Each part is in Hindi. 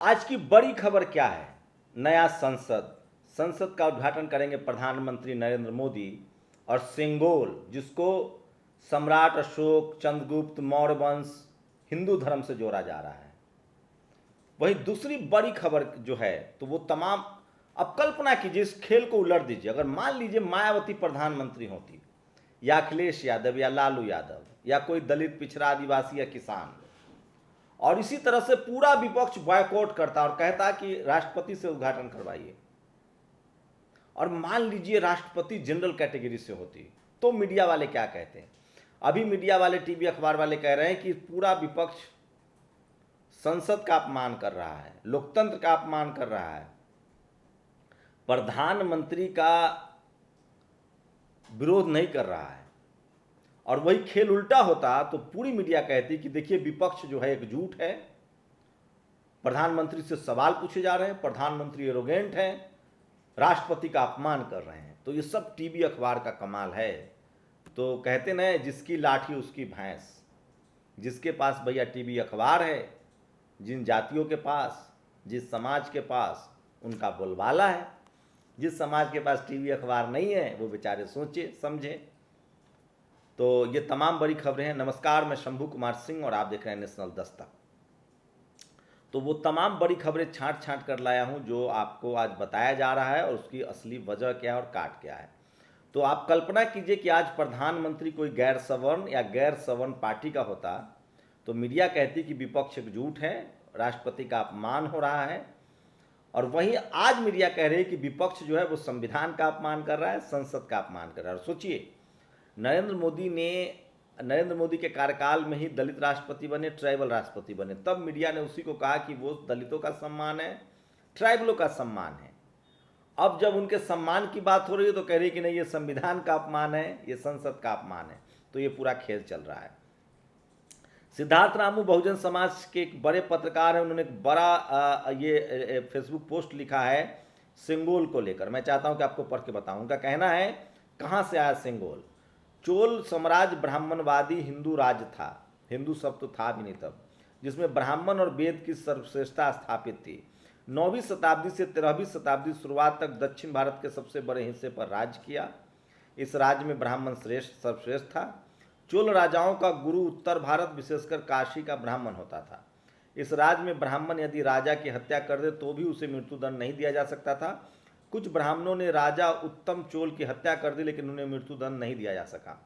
आज की बड़ी खबर क्या है? नया संसद का उद्घाटन करेंगे प्रधानमंत्री नरेंद्र मोदी। और सिंगोल, जिसको सम्राट अशोक, चंद्रगुप्त मौर्य वंश, हिंदू धर्म से जोड़ा जा रहा है। वही दूसरी बड़ी खबर जो है, तो वो तमाम, अब कल्पना कीजिए, इस खेल को उलट दीजिए। अगर मान लीजिए मायावती प्रधानमंत्री होती, या अखिलेश यादव, या लालू यादव, या कोई दलित, पिछड़ा, आदिवासी या किसान, और इसी तरह से पूरा विपक्ष बॉयकॉट करता और कहता कि राष्ट्रपति से उद्घाटन करवाइए, और मान लीजिए राष्ट्रपति जनरल कैटेगरी से होती, तो मीडिया वाले क्या कहते हैं? अभी मीडिया वाले, टीवी अखबार वाले कह रहे हैं कि पूरा विपक्ष संसद का अपमान कर रहा है, लोकतंत्र का अपमान कर रहा है, प्रधानमंत्री का विरोध नहीं कर रहा है। और वही खेल उल्टा होता तो पूरी मीडिया कहती कि देखिए विपक्ष जो है एकजुट है, प्रधानमंत्री से सवाल पूछे जा रहे हैं, प्रधानमंत्री एरोगेंट हैं, राष्ट्रपति का अपमान कर रहे हैं। तो ये सब टीवी अखबार का कमाल है। तो कहते न, जिसकी लाठी उसकी भैंस। जिसके पास भैया टीवी अखबार है, जिन जातियों के पास, जिस समाज के पास, उनका बोलबाला है। जिस समाज के पास टीवी अखबार नहीं है, वो बेचारे सोचे समझे। तो ये तमाम बड़ी खबरें हैं। नमस्कार, मैं शंभू कुमार सिंह और आप देख रहे हैं नेशनल दस्तक। तो वो तमाम बड़ी खबरें छांट छांट कर लाया हूं जो आपको आज बताया जा रहा है, और उसकी असली वजह क्या है और काट क्या है। तो आप कल्पना कीजिए कि आज प्रधानमंत्री कोई गैर सवर्ण या गैर सवर्ण पार्टी का होता, तो मीडिया कहती कि विपक्ष एकजुट है, राष्ट्रपति का अपमान हो रहा है। और वहीं आज मीडिया कह रही है कि विपक्ष जो है वो संविधान का अपमान कर रहा है, संसद का अपमान कर रहा है। और सोचिए, नरेंद्र मोदी के कार्यकाल में ही दलित राष्ट्रपति बने, ट्राइबल राष्ट्रपति बने। तब मीडिया ने उसी को कहा कि वो दलितों का सम्मान है, ट्राइबलों का सम्मान है। अब जब उनके सम्मान की बात हो रही है तो कह रही है कि नहीं, ये संविधान का अपमान है, ये संसद का अपमान है। तो ये पूरा खेल चल रहा है। सिद्धार्थ रामू बहुजन समाज के एक बड़े पत्रकार हैं, उन्होंने एक बड़ा ये फेसबुक पोस्ट लिखा है सिंगोल को लेकर। मैं चाहता हूं कि आपको पढ़ के बताऊं। उनका कहना है, कहां से आया सिंगोल? चोल साम्राज्य ब्राह्मणवादी हिंदू राज्य था, हिंदू शब्द तो था भी नहीं तब, जिसमें ब्राह्मण और वेद की सर्वश्रेष्ठता स्थापित थी। 9वीं शताब्दी से 13वीं शताब्दी शुरुआत तक दक्षिण भारत के सबसे बड़े हिस्से पर राज किया। इस राज्य में ब्राह्मण सर्वश्रेष्ठ था। चोल राजाओं का गुरु उत्तर भारत, विशेषकर काशी का ब्राह्मण होता था। इस राज्य में ब्राह्मण यदि राजा की हत्या कर दे तो भी उसे मृत्युदंड नहीं दिया जा सकता था। कुछ ब्राह्मणों ने राजा उत्तम चोल की हत्या कर दी, लेकिन उन्हें मृत्युदंड नहीं दिया जा सका।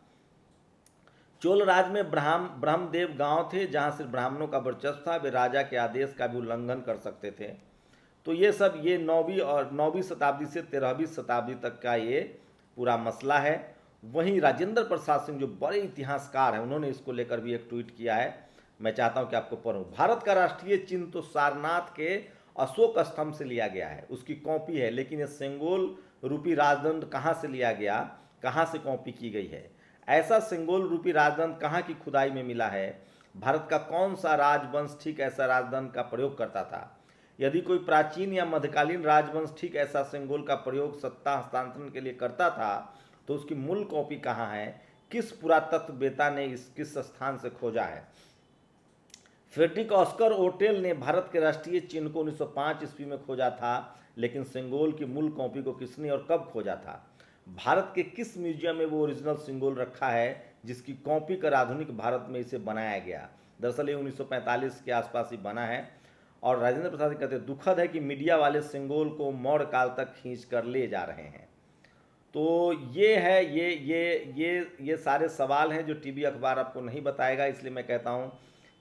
चोल राज में ब्रह्मदेव गांव थे, जहां सिर्फ ब्राह्मणों का वर्चस्व था। वे राजा के आदेश का भी उल्लंघन कर सकते थे। तो ये सब ये 9वीं शताब्दी से 13वीं शताब्दी तक का ये पूरा मसला है। वहीं राजेंद्र प्रसाद सिंह जो बड़े इतिहासकार हैं, उन्होंने इसको लेकर भी एक ट्वीट किया है। मैं चाहता हूं कि आपको पढ़ूं। भारत का राष्ट्रीय चिन्ह तो सारनाथ के अशोक स्तंभ से लिया गया है, उसकी कॉपी है, लेकिन ये सिंगोल रूपी राजदंड कहाँ से लिया गया, कहाँ से कॉपी की गई है? ऐसा सिंगोल रूपी राजदंड कहाँ की खुदाई में मिला है? भारत का कौन सा राजवंश ठीक ऐसा राजदंड का प्रयोग करता था? यदि कोई प्राचीन या मध्यकालीन राजवंश ठीक ऐसा सिंगोल का प्रयोग सत्ता हस्तांतरण के लिए करता था, तो उसकी मूल कॉपी कहाँ है? किस पुरातत्ववेत्ता ने किस स्थान से खोजा है? फ्रेडरिक ऑस्कर ओटेल ने भारत के राष्ट्रीय चिन्ह को 1905 ईस्वी में खोजा था, लेकिन सिंगोल की मूल कॉपी को किसने और कब खोजा था? भारत के किस म्यूजियम में वो ओरिजिनल सिंगोल रखा है जिसकी कॉपी कर आधुनिक भारत में इसे बनाया गया? दरअसल ये 1945 के आसपास ही बना है। और राजेंद्र प्रसाद कहते हैं, दुखद है कि मीडिया वाले सिंगोल को मौर्य काल तक खींच कर ले जा रहे हैं। तो ये है, ये सारे सवाल हैं जो टीवी अखबार आपको नहीं बताएगा। इसलिए मैं कहता हूँ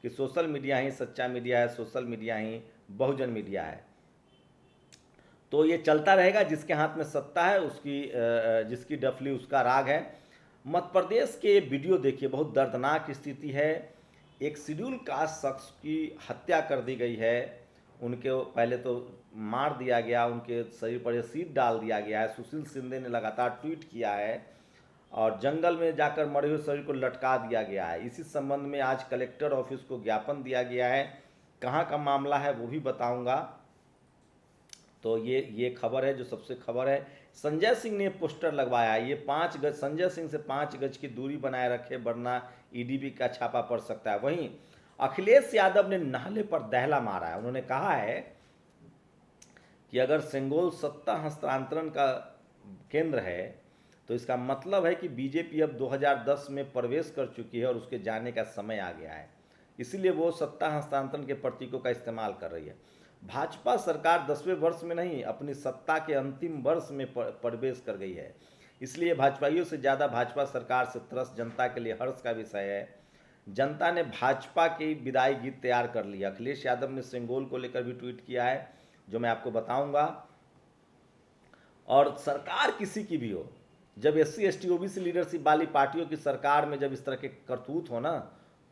कि सोशल मीडिया ही सच्चा मीडिया है, सोशल मीडिया ही बहुजन मीडिया है। तो ये चलता रहेगा। जिसके हाथ में सत्ता है उसकी, जिसकी डफली उसका राग है। मध्य प्रदेश के वीडियो देखिए, बहुत दर्दनाक स्थिति है। एक शेड्यूल कास्ट शख्स की हत्या कर दी गई है। उनके पहले तो मार दिया गया, उनके शरीर पर एसिड डाल दिया गया है। सुशील शिंदे ने लगातार ट्वीट किया है, और जंगल में जाकर मरे हुए शरीर को लटका दिया गया है। इसी संबंध में आज कलेक्टर ऑफिस को ज्ञापन दिया गया है। कहाँ का मामला है वो भी बताऊंगा। तो ये खबर है जो सबसे खबर है। संजय सिंह ने पोस्टर लगवाया, ये 5 गज, संजय सिंह से 5 गज की दूरी बनाए रखे वरना ईडीबी का छापा पड़ सकता है। वहीं अखिलेश यादव ने नाले पर दहला मारा है। उन्होंने कहा है कि अगर सेंगोल सत्ता हस्तांतरण का केंद्र है तो इसका मतलब है कि बीजेपी अब 2010 में प्रवेश कर चुकी है और उसके जाने का समय आ गया है, इसीलिए वो सत्ता हस्तांतरण के प्रतीकों का इस्तेमाल कर रही है। भाजपा सरकार 10वें वर्ष में नहीं, अपनी सत्ता के अंतिम वर्ष में प्रवेश कर गई है, इसलिए भाजपाइयों से ज़्यादा भाजपा सरकार से त्रस्त जनता के लिए हर्ष का विषय है। जनता ने भाजपा की विदाई गीत तैयार कर लिया। अखिलेश यादव ने सेंगोल को लेकर भी ट्वीट किया है, जो मैं आपको बताऊंगा। और सरकार किसी की भी हो, जब SC ST OBC लीडरशिप वाली पार्टियों की सरकार में जब इस तरह के करतूत हो ना,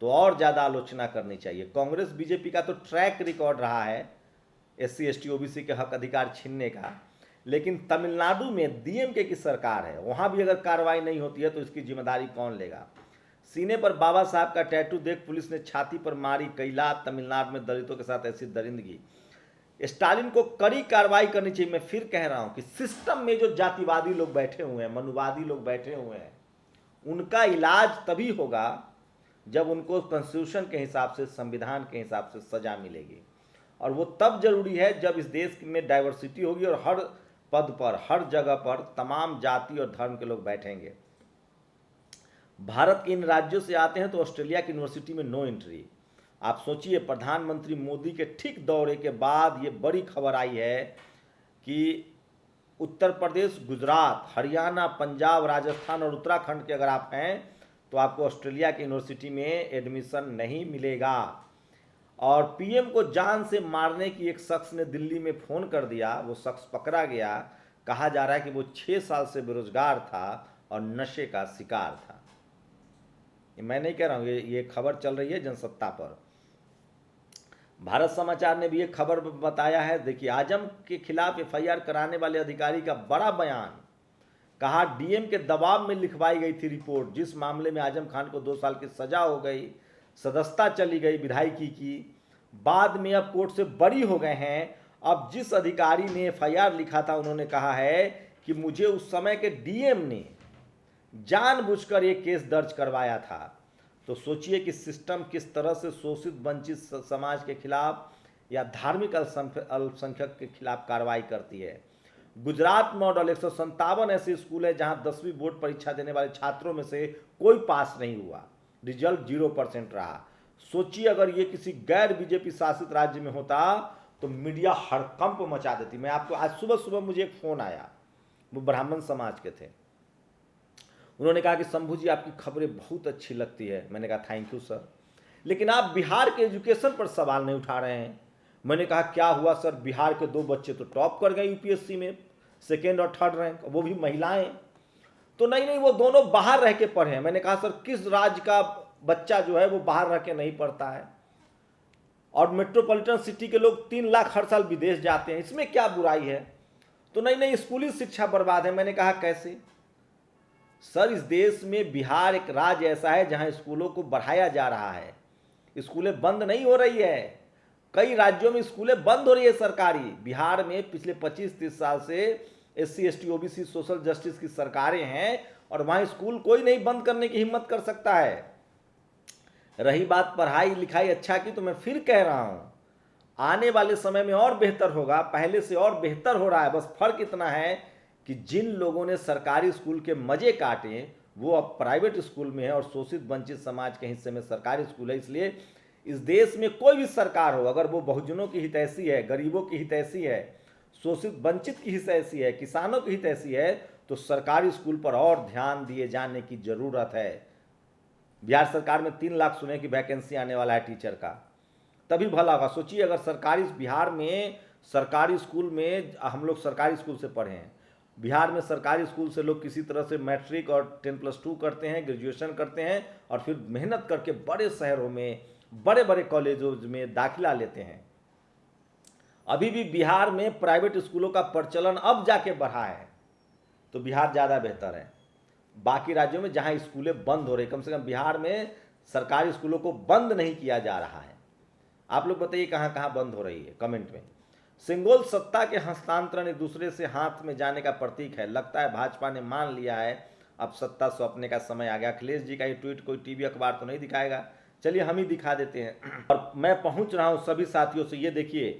तो और ज़्यादा आलोचना करनी चाहिए। कांग्रेस बीजेपी का तो ट्रैक रिकॉर्ड रहा है SC ST OBC के हक अधिकार छीनने का, लेकिन तमिलनाडु में DMK की सरकार है, वहाँ भी अगर कार्रवाई नहीं होती है तो इसकी जिम्मेदारी कौन लेगा। सीने पर बाबा साहब का टैटू देख पुलिस ने छाती पर मारी कैलाश। तमिलनाडु में दलितों के साथ ऐसी दरिंदगी। स्टालिन को कड़ी कार्रवाई करनी चाहिए। मैं फिर कह रहा हूं कि सिस्टम में जो जातिवादी लोग बैठे हुए हैं, मनुवादी लोग बैठे हुए हैं, उनका इलाज तभी होगा जब उनको कॉन्स्टिट्यूशन के हिसाब से, संविधान के हिसाब से सजा मिलेगी। और वो तब जरूरी है जब इस देश में डाइवर्सिटी होगी और हर पद पर, हर जगह पर तमाम जाति और धर्म के लोग बैठेंगे। भारत के इन राज्यों से आते हैं तो ऑस्ट्रेलिया की यूनिवर्सिटी में नो एंट्री। आप सोचिए, प्रधानमंत्री मोदी के ठीक दौरे के बाद ये बड़ी खबर आई है कि उत्तर प्रदेश, गुजरात, हरियाणा, पंजाब, राजस्थान और उत्तराखंड के अगर आप हैं तो आपको ऑस्ट्रेलिया की यूनिवर्सिटी में एडमिशन नहीं मिलेगा। और पीएम को जान से मारने की एक शख्स ने दिल्ली में फ़ोन कर दिया, वो शख्स पकड़ा गया। कहा जा रहा है कि वो 6 साल से बेरोजगार था और नशे का शिकार था। मैं नहीं कह रहा हूँ, ये खबर चल रही है जनसत्ता पर। भारत समाचार ने भी एक खबर बताया है। देखिए, आजम के खिलाफ FIR कराने वाले अधिकारी का बड़ा बयान। कहा DM के दबाव में लिखवाई गई थी रिपोर्ट। जिस मामले में आजम खान को 2 साल की सजा हो गई, सदस्यता चली गई विधायकी की, बाद में अब कोर्ट से बरी हो गए हैं। अब जिस अधिकारी ने FIR लिखा था, उन्होंने कहा है कि मुझे उस समय के DM ने जानबूझकर एक केस दर्ज करवाया था। तो सोचिए कि सिस्टम किस तरह से शोषित वंचित समाज के खिलाफ या धार्मिक अल्पसंख्यक के खिलाफ कार्रवाई करती है। गुजरात मॉडल 157 ऐसे स्कूल है जहां 10वीं बोर्ड परीक्षा देने वाले छात्रों में से कोई पास नहीं हुआ, रिजल्ट 0% रहा। सोचिए अगर ये किसी गैर बीजेपी शासित राज्य में होता तो मीडिया हड़कंप मचा देती। मैं आपको आज सुबह सुबह मुझे एक फ़ोन आया, वो ब्राह्मण समाज के थे। उन्होंने कहा कि शंभू जी आपकी खबरें बहुत अच्छी लगती है। मैंने कहा थैंक यू सर, लेकिन आप बिहार के एजुकेशन पर सवाल नहीं उठा रहे हैं। मैंने कहा क्या हुआ सर, बिहार के 2 बच्चे तो टॉप कर गए UPSC में, 2nd और 3rd रैंक, वो भी महिलाएं। तो नहीं, वो दोनों बाहर रह के पढ़े हैं। मैंने कहा सर किस राज्य का बच्चा जो है वो बाहर रह के नहीं पढ़ता है? और मेट्रोपॉलिटन सिटी के लोग 3 लाख हर साल विदेश जाते हैं, इसमें क्या बुराई है? तो नहीं, स्कूली शिक्षा बर्बाद है। मैंने कहा कैसे? सर, इस देश में बिहार एक राज्य ऐसा है जहां स्कूलों को बढ़ाया जा रहा है, स्कूलें बंद नहीं हो रही है। कई राज्यों में स्कूलें बंद हो रही है सरकारी। बिहार में पिछले 25-30 साल से SC ST OBC social justice की सरकारें हैं और वहां स्कूल कोई नहीं बंद करने की हिम्मत कर सकता है। रही बात पढ़ाई लिखाई अच्छा की, तो मैं फिर कह रहा हूं आने वाले समय में और बेहतर होगा, पहले से और बेहतर हो रहा है। बस फर्क इतना है कि जिन लोगों ने सरकारी स्कूल के मजे काटे वो अब प्राइवेट स्कूल में है और शोषित वंचित समाज के हिस्से में सरकारी स्कूल है। इसलिए इस देश में कोई भी सरकार हो, अगर वो बहुजनों की हितैषी है, गरीबों की हितैषी है, शोषित वंचित की हितैषी है, किसानों की हितैषी है, तो सरकारी स्कूल पर और ध्यान दिए जाने की जरूरत है। बिहार सरकार में 3 लाख सुने की वैकेंसी आने वाला है टीचर का, तभी भला होगा। सोचिए अगर सरकारी बिहार में सरकारी स्कूल में, हम लोग सरकारी स्कूल से पढ़े हैं, बिहार में सरकारी स्कूल से लोग किसी तरह से मैट्रिक और 10+2 करते हैं, ग्रेजुएशन करते हैं और फिर मेहनत करके बड़े शहरों में, बड़े बड़े कॉलेजों में दाखिला लेते हैं। अभी भी बिहार में प्राइवेट स्कूलों का प्रचलन अब जाके बढ़ा है, तो बिहार ज़्यादा बेहतर है। बाकी राज्यों में जहां स्कूलें बंद हो रही, कम से कम बिहार में सरकारी स्कूलों को बंद नहीं किया जा रहा है। आप लोग बताइए कहाँ कहाँ बंद हो रही है, कमेंट में। सेंगोल सत्ता के हस्तांतरण एक दूसरे से हाथ में जाने का प्रतीक है। लगता है भाजपा ने मान लिया है अब सत्ता सौंपने का समय आ गया। अखिलेश जी का ये ट्वीट कोई टीवी अखबार तो नहीं दिखाएगा, चलिए हम ही दिखा देते हैं। और मैं पहुंच रहा हूं सभी साथियों से। ये देखिए,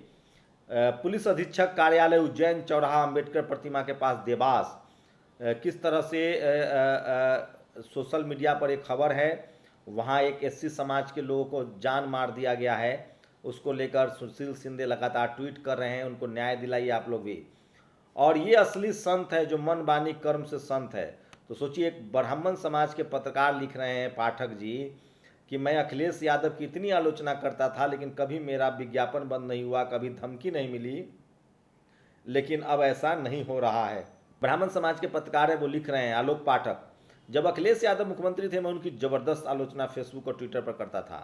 पुलिस अधीक्षक कार्यालय उज्जैन चौराहा अंबेडकर प्रतिमा के पास देवास, किस तरह से सोशल मीडिया पर एक खबर है, वहाँ एक एससी समाज के लोगों को जान मार दिया गया है, उसको लेकर सुशील शिंदे लगातार ट्वीट कर रहे हैं, उनको न्याय दिलाइए आप लोग भी। और ये असली संत है जो मन वाणी कर्म से संत है। तो सोचिए, एक ब्राह्मण समाज के पत्रकार लिख रहे हैं पाठक जी कि मैं अखिलेश यादव की इतनी आलोचना करता था लेकिन कभी मेरा विज्ञापन बंद नहीं हुआ, कभी धमकी नहीं मिली, लेकिन अब ऐसा नहीं हो रहा है। ब्राह्मण समाज के पत्रकार है, वो लिख रहे हैं, आलोक पाठक, जब अखिलेश यादव मुख्यमंत्री थे मैं उनकी जबरदस्त आलोचना फेसबुक और ट्विटर पर करता था।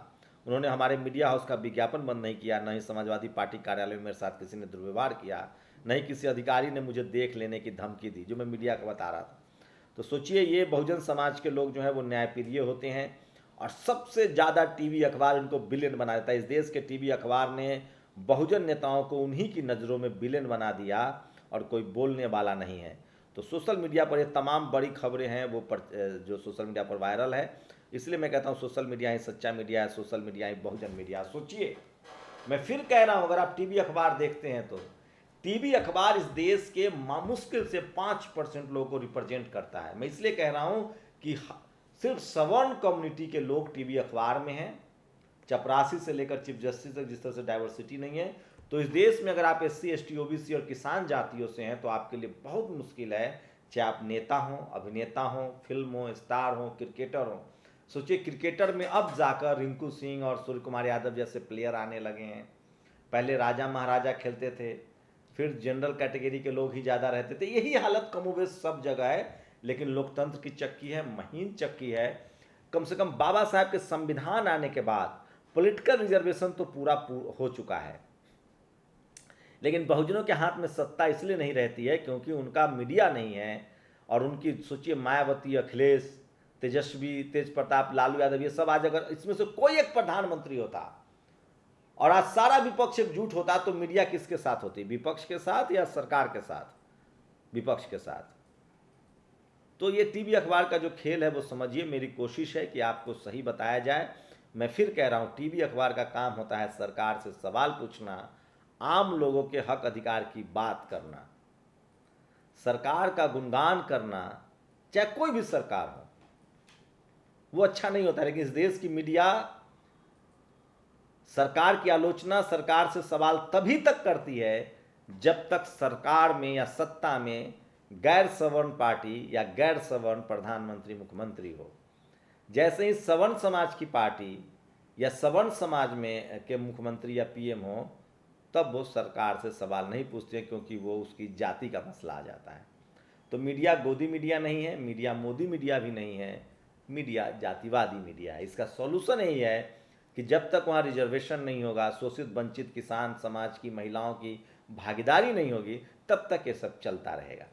उन्होंने हमारे मीडिया हाउस का विज्ञापन बंद नहीं किया, न ही समाजवादी पार्टी कार्यालय में मेरे साथ किसी ने दुर्व्यवहार किया, न ही किसी अधिकारी ने मुझे देख लेने की धमकी दी, जो मैं मीडिया को बता रहा था। तो सोचिए, ये बहुजन समाज के लोग जो हैं वो न्यायप्रिय होते हैं और सबसे ज़्यादा टीवी अखबार इनको विलेन बना देता है। इस देश के टीवी अखबार ने बहुजन नेताओं को उन्हीं की नज़रों में विलेन बना दिया और कोई बोलने वाला नहीं है। तो सोशल मीडिया पर ये तमाम बड़ी खबरें हैं वो जो सोशल मीडिया पर वायरल है, इसलिए मैं कहता हूँ सोशल मीडिया ही सच्चा मीडिया है, सोशल मीडिया ही बहुजन मीडिया। सोचिए, मैं फिर कह रहा हूँ, अगर आप टीवी अखबार देखते हैं तो टीवी अखबार इस देश के मुश्किल से 5% लोगों को रिप्रेजेंट करता है। मैं इसलिए कह रहा हूँ कि सिर्फ सवर्ण कम्युनिटी के लोग टीवी अखबार में हैं, चपरासी से लेकर चीफ जस्टिस तक जिस तरह से डाइवर्सिटी नहीं है। तो इस देश में अगर आप SC ST OBC और किसान जातियों से हैं तो आपके लिए बहुत मुश्किल है, चाहे आप नेता हों, अभिनेता हों, फिल्म हो, स्टार हो, क्रिकेटर हो। सोचिए, क्रिकेटर में अब जाकर रिंकू सिंह और सूर्य कुमार यादव जैसे प्लेयर आने लगे हैं। पहले राजा महाराजा खेलते थे, फिर जनरल कैटेगरी के लोग ही ज़्यादा रहते थे। यही हालत कमोबेश सब जगह है, लेकिन लोकतंत्र की चक्की है, महीन चक्की है। कम से कम बाबा साहब के संविधान आने के बाद पॉलिटिकल रिजर्वेशन तो पूरा हो चुका है, लेकिन बहुजनों के हाथ में सत्ता इसलिए नहीं रहती है क्योंकि उनका मीडिया नहीं है। और उनकी सोचिए, मायावती, अखिलेश, तेजस्वी, तेज प्रताप, लालू यादव, ये सब आज अगर इसमें से कोई एक प्रधानमंत्री होता और आज सारा विपक्ष एकजुट होता तो मीडिया किसके साथ होती? विपक्ष के साथ या सरकार के साथ? विपक्ष के साथ। तो ये टीवी अखबार का जो खेल है वो समझिए, मेरी कोशिश है कि आपको सही बताया जाए। मैं फिर कह रहा हूँ, टीवी अखबार का काम होता है सरकार से सवाल पूछना, आम लोगों के हक अधिकार की बात करना, सरकार का गुणगान करना, चाहे कोई भी सरकार हो, वो अच्छा नहीं होता। लेकिन इस देश की मीडिया सरकार की आलोचना, सरकार से सवाल तभी तक करती है जब तक सरकार में या सत्ता में गैर सवर्ण पार्टी या गैर सवर्ण प्रधानमंत्री, मुख्यमंत्री हो। जैसे ही सवर्ण समाज की पार्टी या सवर्ण समाज में के मुख्यमंत्री या PM हो, तब वो सरकार से सवाल नहीं पूछते क्योंकि वो उसकी जाति का मसला आ जाता है। तो मीडिया गोदी मीडिया नहीं है, मीडिया मोदी मीडिया भी नहीं है, मीडिया जातिवादी मीडिया है। इसका सॉल्यूशन यही है कि जब तक वहाँ रिजर्वेशन नहीं होगा, शोषित वंचित किसान समाज की महिलाओं की भागीदारी नहीं होगी, तब तक ये सब चलता रहेगा।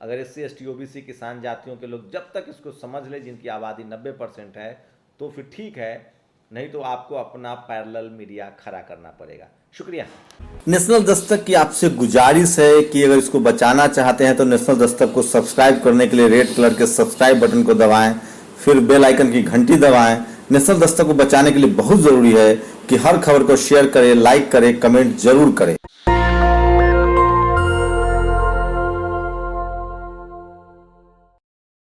अगर SC ST OBC किसान जातियों के लोग जब तक इसको समझ ले, जिनकी आबादी 90% है, तो फिर ठीक है, नहीं तो आपको अपना पैरेलल मीडिया खड़ा करना पड़ेगा। शुक्रिया। नेशनल दस्तक की आपसे गुजारिश है कि अगर इसको बचाना चाहते हैं तो नेशनल दस्तक को सब्सक्राइब करने के लिए रेड कलर के सब्सक्राइब बटन को दबाएं, फिर बेल आइकन की घंटी दबाएं। नेशनल दस्तक को बचाने के लिए बहुत जरूरी है कि हर खबर को शेयर करें, लाइक करें, कमेंट जरूर करें।